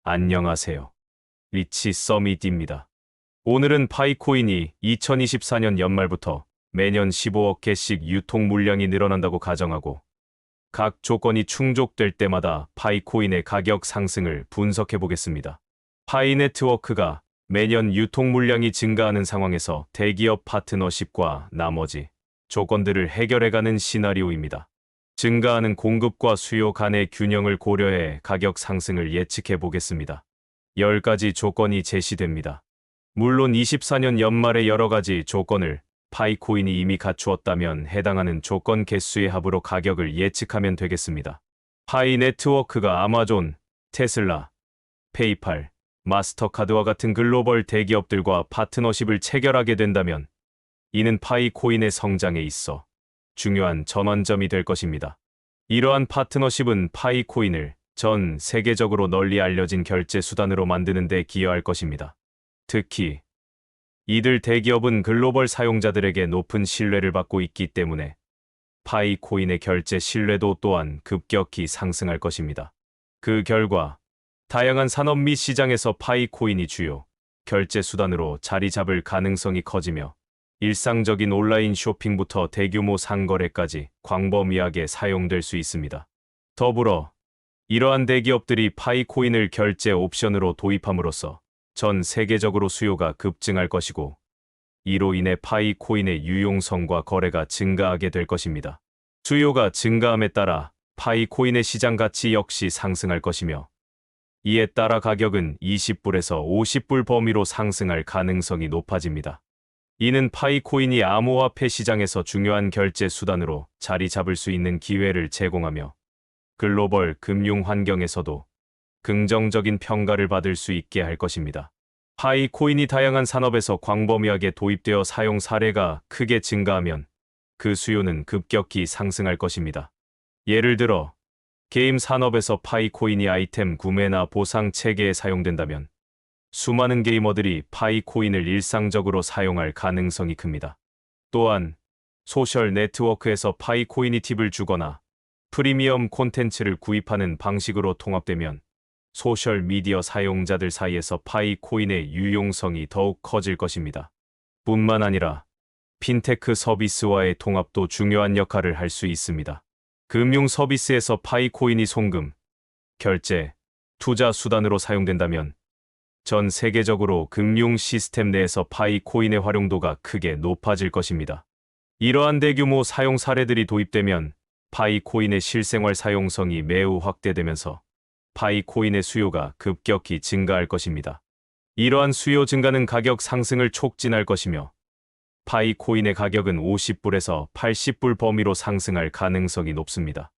안녕하세요. 리치 서밋입니다. 오늘은 파이코인이 2024년 연말부터 매년 15억 개씩 유통 물량이 늘어난다고 가정하고 각 조건이 충족될 때마다 파이코인의 가격 상승을 분석해 보겠습니다. 파이네트워크가 매년 유통 물량이 증가하는 상황에서 대기업 파트너십과 나머지 조건들을 해결해가는 시나리오입니다. 증가하는 공급과 수요 간의 균형을 고려해 가격 상승을 예측해 보겠습니다. 10가지 조건이 제시됩니다. 물론 24년 연말에 여러 가지 조건을 파이코인이 이미 갖추었다면 해당하는 조건 개수의 합으로 가격을 예측하면 되겠습니다. 파이네트워크가 아마존, 테슬라, 페이팔, 마스터카드와 같은 글로벌 대기업들과 파트너십을 체결하게 된다면 이는 파이코인의 성장에 있어 중요한 전환점이 될 것입니다. 이러한 파트너십은 파이코인을 전 세계적으로 널리 알려진 결제 수단으로 만드는 데 기여할 것입니다. 특히 이들 대기업은 글로벌 사용자들에게 높은 신뢰를 받고 있기 때문에 파이코인의 결제 신뢰도 또한 급격히 상승할 것입니다. 그 결과 다양한 산업 및 시장에서 파이코인이 주요 결제 수단으로 자리 잡을 가능성이 커지며 일상적인 온라인 쇼핑부터 대규모 상거래까지 광범위하게 사용될 수 있습니다. 더불어 이러한 대기업들이 파이코인을 결제 옵션으로 도입함으로써 전 세계적으로 수요가 급증할 것이고 이로 인해 파이코인의 유용성과 거래가 증가하게 될 것입니다. 수요가 증가함에 따라 파이코인의 시장 가치 역시 상승할 것이며 이에 따라 가격은 20불에서 50불 범위로 상승할 가능성이 높아집니다. 이는 파이코인이 암호화폐 시장에서 중요한 결제 수단으로 자리 잡을 수 있는 기회를 제공하며 글로벌 금융 환경에서도 긍정적인 평가를 받을 수 있게 할 것입니다. 파이코인이 다양한 산업에서 광범위하게 도입되어 사용 사례가 크게 증가하면 그 수요는 급격히 상승할 것입니다. 예를 들어 게임 산업에서 파이코인이 아이템 구매나 보상 체계에 사용된다면 수많은 게이머들이 파이코인을 일상적으로 사용할 가능성이 큽니다. 또한 소셜 네트워크에서 파이코인이 팁을 주거나 프리미엄 콘텐츠를 구입하는 방식으로 통합되면 소셜 미디어 사용자들 사이에서 파이코인의 유용성이 더욱 커질 것입니다. 뿐만 아니라 핀테크 서비스와의 통합도 중요한 역할을 할 수 있습니다. 금융 서비스에서 파이코인이 송금, 결제, 투자 수단으로 사용된다면 전 세계적으로 금융 시스템 내에서 파이코인의 활용도가 크게 높아질 것입니다. 이러한 대규모 사용 사례들이 도입되면 파이코인의 실생활 사용성이 매우 확대되면서 파이코인의 수요가 급격히 증가할 것입니다. 이러한 수요 증가는 가격 상승을 촉진할 것이며 파이코인의 가격은 50불에서 80불 범위로 상승할 가능성이 높습니다.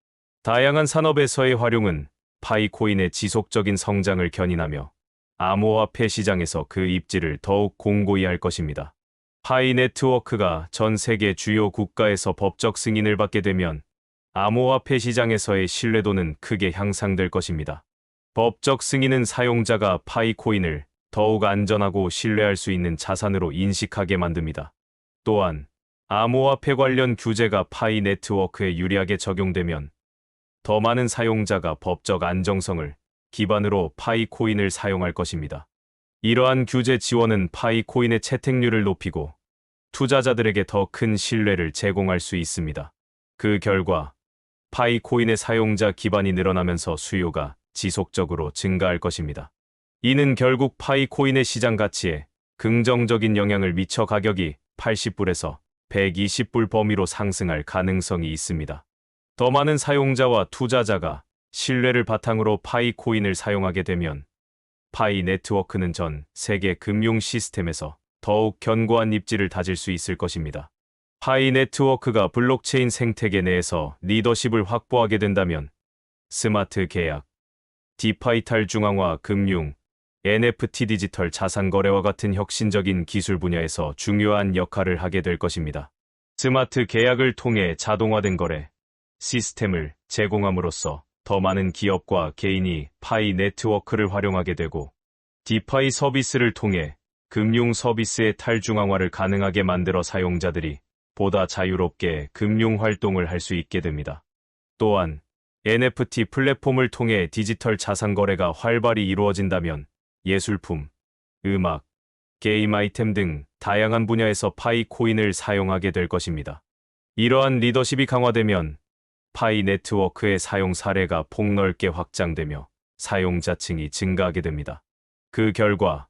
다양한 산업에서의 활용은 파이코인의 지속적인 성장을 견인하며 암호화폐 시장에서 그 입지를 더욱 공고히 할 것입니다. 파이네트워크가 전 세계 주요 국가에서 법적 승인을 받게 되면 암호화폐 시장에서의 신뢰도는 크게 향상될 것입니다. 법적 승인은 사용자가 파이코인을 더욱 안전하고 신뢰할 수 있는 자산으로 인식하게 만듭니다. 또한 암호화폐 관련 규제가 파이네트워크에 유리하게 적용되면 더 많은 사용자가 법적 안정성을 기반으로 파이코인을 사용할 것입니다. 이러한 규제 지원은 파이코인의 채택률을 높이고 투자자들에게 더 큰 신뢰를 제공할 수 있습니다. 그 결과 파이코인의 사용자 기반이 늘어나면서 수요가 지속적으로 증가할 것입니다. 이는 결국 파이코인의 시장 가치에 긍정적인 영향을 미쳐 가격이 80불에서 120불 범위로 상승할 가능성이 있습니다. 더 많은 사용자와 투자자가 신뢰를 바탕으로 파이코인을 사용하게 되면 파이네트워크는 전 세계 금융 시스템에서 더욱 견고한 입지를 다질 수 있을 것입니다. 파이네트워크가 블록체인 생태계 내에서 리더십을 확보하게 된다면 스마트 계약, 디파이 탈중앙화 금융, NFT 디지털 자산 거래와 같은 혁신적인 기술 분야에서 중요한 역할을 하게 될 것입니다. 스마트 계약을 통해 자동화된 거래 시스템을 제공함으로써 더 많은 기업과 개인이 파이 네트워크를 활용하게 되고 디파이 서비스를 통해 금융 서비스의 탈중앙화를 가능하게 만들어 사용자들이 보다 자유롭게 금융 활동을 할 수 있게 됩니다. 또한 NFT 플랫폼을 통해 디지털 자산 거래가 활발히 이루어진다면 예술품, 음악, 게임 아이템 등 다양한 분야에서 파이 코인을 사용하게 될 것입니다. 이러한 리더십이 강화되면 파이 네트워크의 사용 사례가 폭넓게 확장되며 사용자층이 증가하게 됩니다. 그 결과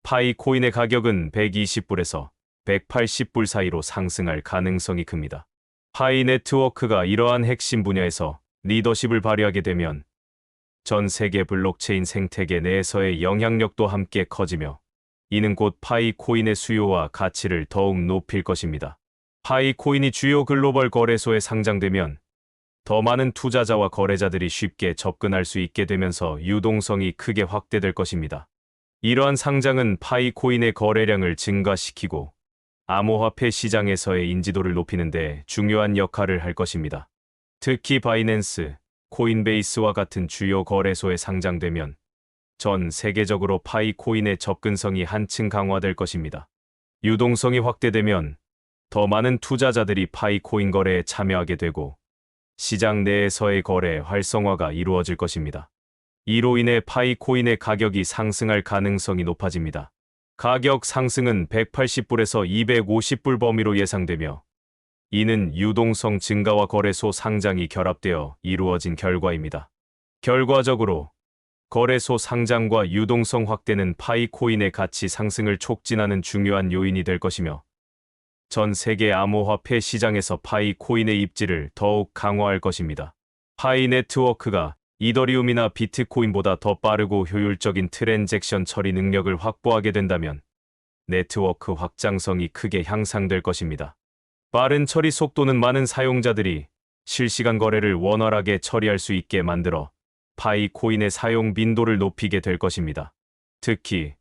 파이 코인의 가격은 120불에서 180불 사이로 상승할 가능성이 큽니다. 파이 네트워크가 이러한 핵심 분야에서 리더십을 발휘하게 되면 전 세계 블록체인 생태계 내에서의 영향력도 함께 커지며 이는 곧 파이 코인의 수요와 가치를 더욱 높일 것입니다. 파이 코인이 주요 글로벌 거래소에 상장되면 더 많은 투자자와 거래자들이 쉽게 접근할 수 있게 되면서 유동성이 크게 확대될 것입니다. 이러한 상장은 파이 코인의 거래량을 증가시키고 암호화폐 시장에서의 인지도를 높이는 데 중요한 역할을 할 것입니다. 특히 바이낸스, 코인베이스와 같은 주요 거래소에 상장되면 전 세계적으로 파이 코인의 접근성이 한층 강화될 것입니다. 유동성이 확대되면 더 많은 투자자들이 파이 코인 거래에 참여하게 되고 시장 내에서의 거래 활성화가 이루어질 것입니다. 이로 인해 파이 코인의 가격이 상승할 가능성이 높아집니다. 가격 상승은 180불에서 250불 범위로 예상되며 이는 유동성 증가와 거래소 상장이 결합되어 이루어진 결과입니다. 결과적으로 거래소 상장과 유동성 확대는 파이 코인의 가치 상승을 촉진하는 중요한 요인이 될 것이며 전 세계 암호화폐 시장에서 파이 코인의 입지를 더욱 강화할 것입니다. 파이 네트워크가 이더리움이나 비트코인보다 더 빠르고 효율적인 트랜잭션 처리 능력을 확보하게 된다면 네트워크 확장성이 크게 향상될 것입니다. 빠른 처리 속도는 많은 사용자들이 실시간 거래를 원활하게 처리할 수 있게 만들어 파이 코인의 사용 빈도를 높이게 될 것입니다. 특히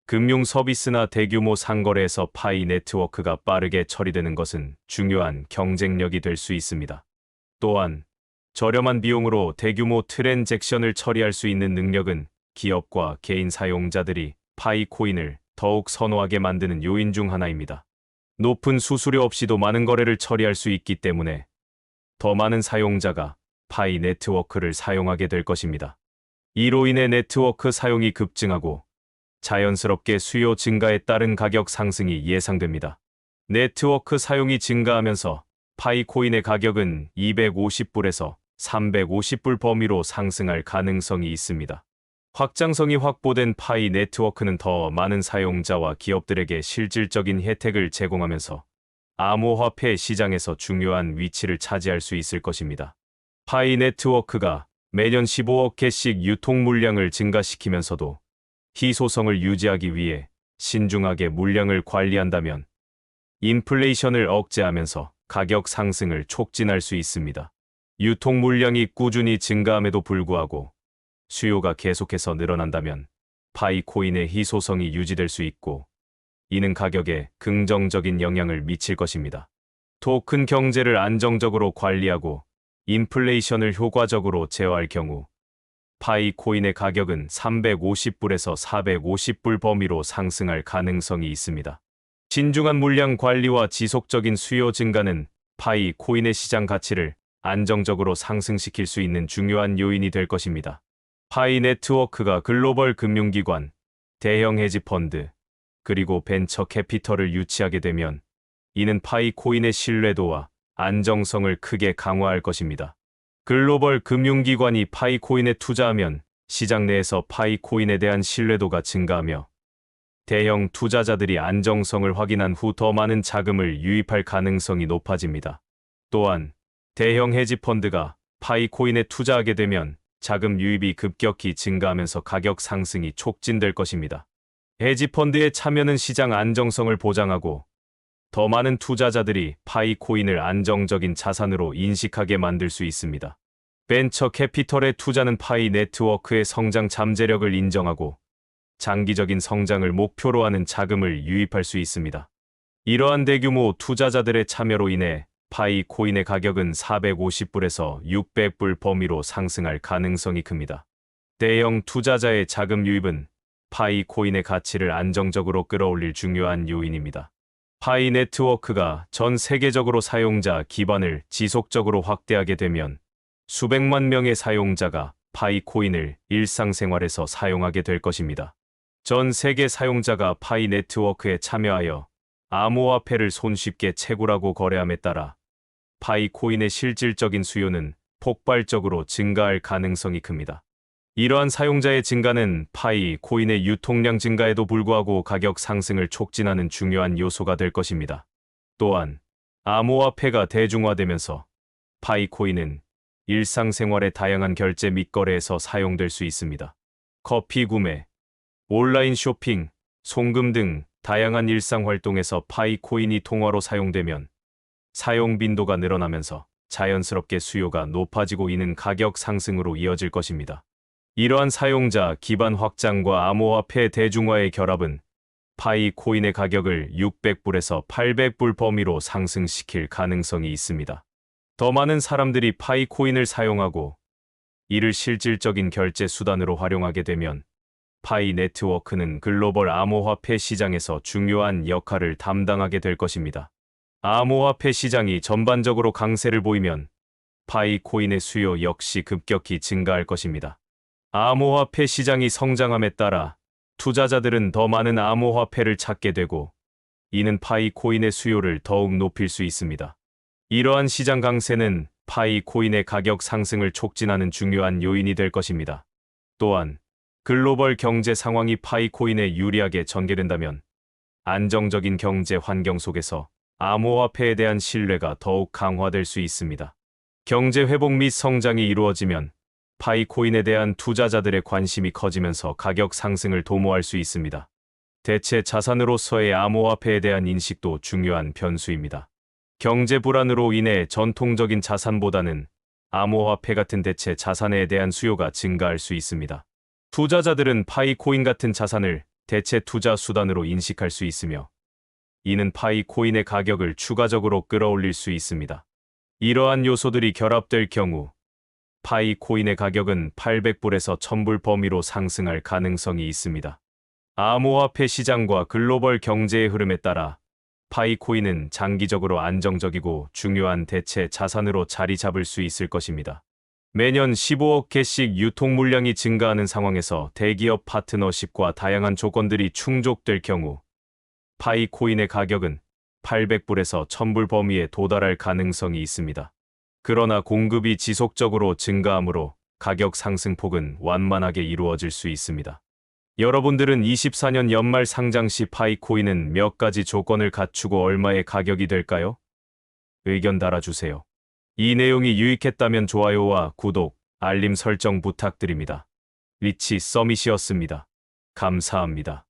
금융 서비스나 대규모 상거래에서 파이 네트워크가 빠르게 처리되는 것은 중요한 경쟁력이 될 수 있습니다. 또한 저렴한 비용으로 대규모 트랜잭션을 처리할 수 있는 능력은 기업과 개인 사용자들이 파이 코인을 더욱 선호하게 만드는 요인 중 하나입니다. 높은 수수료 없이도 많은 거래를 처리할 수 있기 때문에 더 많은 사용자가 파이 네트워크를 사용하게 될 것입니다. 이로 인해 네트워크 사용이 급증하고 자연스럽게 수요 증가에 따른 가격 상승이 예상됩니다. 네트워크 사용이 증가하면서 파이 코인의 가격은 250불에서 350불 범위로 상승할 가능성이 있습니다. 확장성이 확보된 파이 네트워크는 더 많은 사용자와 기업들에게 실질적인 혜택을 제공하면서 암호화폐 시장에서 중요한 위치를 차지할 수 있을 것입니다. 파이 네트워크가 매년 15억 개씩 유통 물량을 증가시키면서도 희소성을 유지하기 위해 신중하게 물량을 관리한다면 인플레이션을 억제하면서 가격 상승을 촉진할 수 있습니다. 유통 물량이 꾸준히 증가함에도 불구하고 수요가 계속해서 늘어난다면 파이 코인의 희소성이 유지될 수 있고 이는 가격에 긍정적인 영향을 미칠 것입니다. 토큰 경제를 안정적으로 관리하고 인플레이션을 효과적으로 제어할 경우 파이 코인의 가격은 350불에서 450불 범위로 상승할 가능성이 있습니다. 신중한 물량 관리와 지속적인 수요 증가는 파이 코인의 시장 가치를 안정적으로 상승시킬 수 있는 중요한 요인이 될 것입니다. 파이 네트워크가 글로벌 금융기관, 대형 헤지펀드, 그리고 벤처 캐피털을 유치하게 되면 이는 파이 코인의 신뢰도와 안정성을 크게 강화할 것입니다. 글로벌 금융기관이 파이 코인에 투자하면 시장 내에서 파이 코인에 대한 신뢰도가 증가하며 대형 투자자들이 안정성을 확인한 후 더 많은 자금을 유입할 가능성이 높아집니다. 또한 대형 헤지펀드가 파이 코인에 투자하게 되면 자금 유입이 급격히 증가하면서 가격 상승이 촉진될 것입니다. 헤지펀드의 참여는 시장 안정성을 보장하고 더 많은 투자자들이 파이 코인을 안정적인 자산으로 인식하게 만들 수 있습니다. 벤처 캐피털의 투자는 파이 네트워크의 성장 잠재력을 인정하고 장기적인 성장을 목표로 하는 자금을 유입할 수 있습니다. 이러한 대규모 투자자들의 참여로 인해 파이 코인의 가격은 450불에서 600불 범위로 상승할 가능성이 큽니다. 대형 투자자의 자금 유입은 파이 코인의 가치를 안정적으로 끌어올릴 중요한 요인입니다. 파이 네트워크가 전 세계적으로 사용자 기반을 지속적으로 확대하게 되면 수백만 명의 사용자가 파이코인을 일상생활에서 사용하게 될 것입니다. 전 세계 사용자가 파이 네트워크에 참여하여 암호화폐를 손쉽게 채굴하고 거래함에 따라 파이코인의 실질적인 수요는 폭발적으로 증가할 가능성이 큽니다. 이러한 사용자의 증가는 파이코인의 유통량 증가에도 불구하고 가격 상승을 촉진하는 중요한 요소가 될 것입니다. 또한 암호화폐가 대중화되면서 파이코인은 일상생활의 다양한 결제 및 거래에서 사용될 수 있습니다. 커피 구매, 온라인 쇼핑, 송금 등 다양한 일상 활동에서 파이코인이 통화로 사용되면 사용 빈도가 늘어나면서 자연스럽게 수요가 높아지고 이는 가격 상승으로 이어질 것입니다. 이러한 사용자 기반 확장과 암호화폐 대중화의 결합은 파이코인의 가격을 600불에서 800불 범위로 상승시킬 가능성이 있습니다. 더 많은 사람들이 파이코인을 사용하고 이를 실질적인 결제 수단으로 활용하게 되면 파이 네트워크는 글로벌 암호화폐 시장에서 중요한 역할을 담당하게 될 것입니다. 암호화폐 시장이 전반적으로 강세를 보이면 파이코인의 수요 역시 급격히 증가할 것입니다. 암호화폐 시장이 성장함에 따라 투자자들은 더 많은 암호화폐를 찾게 되고 이는 파이코인의 수요를 더욱 높일 수 있습니다. 이러한 시장 강세는 파이코인의 가격 상승을 촉진하는 중요한 요인이 될 것입니다. 또한 글로벌 경제 상황이 파이코인에 유리하게 전개된다면 안정적인 경제 환경 속에서 암호화폐에 대한 신뢰가 더욱 강화될 수 있습니다. 경제 회복 및 성장이 이루어지면 파이코인에 대한 투자자들의 관심이 커지면서 가격 상승을 도모할 수 있습니다. 대체 자산으로서의 암호화폐에 대한 인식도 중요한 변수입니다. 경제 불안으로 인해 전통적인 자산보다는 암호화폐 같은 대체 자산에 대한 수요가 증가할 수 있습니다. 투자자들은 파이코인 같은 자산을 대체 투자 수단으로 인식할 수 있으며 이는 파이코인의 가격을 추가적으로 끌어올릴 수 있습니다. 이러한 요소들이 결합될 경우 파이코인의 가격은 800불에서 1000불 범위로 상승할 가능성이 있습니다. 암호화폐 시장과 글로벌 경제의 흐름에 따라 파이코인은 장기적으로 안정적이고 중요한 대체 자산으로 자리 잡을 수 있을 것입니다. 매년 15억 개씩 유통 물량이 증가하는 상황에서 대기업 파트너십과 다양한 조건들이 충족될 경우 파이코인의 가격은 800불에서 1000불 범위에 도달할 가능성이 있습니다. 그러나 공급이 지속적으로 증가하므로 가격 상승폭은 완만하게 이루어질 수 있습니다. 여러분들은 24년 연말 상장 시 파이코인은 몇 가지 조건을 갖추고 얼마의 가격이 될까요? 의견 달아주세요. 이 내용이 유익했다면 좋아요와 구독, 알림 설정 부탁드립니다. 리치 서밋이었습니다. 감사합니다.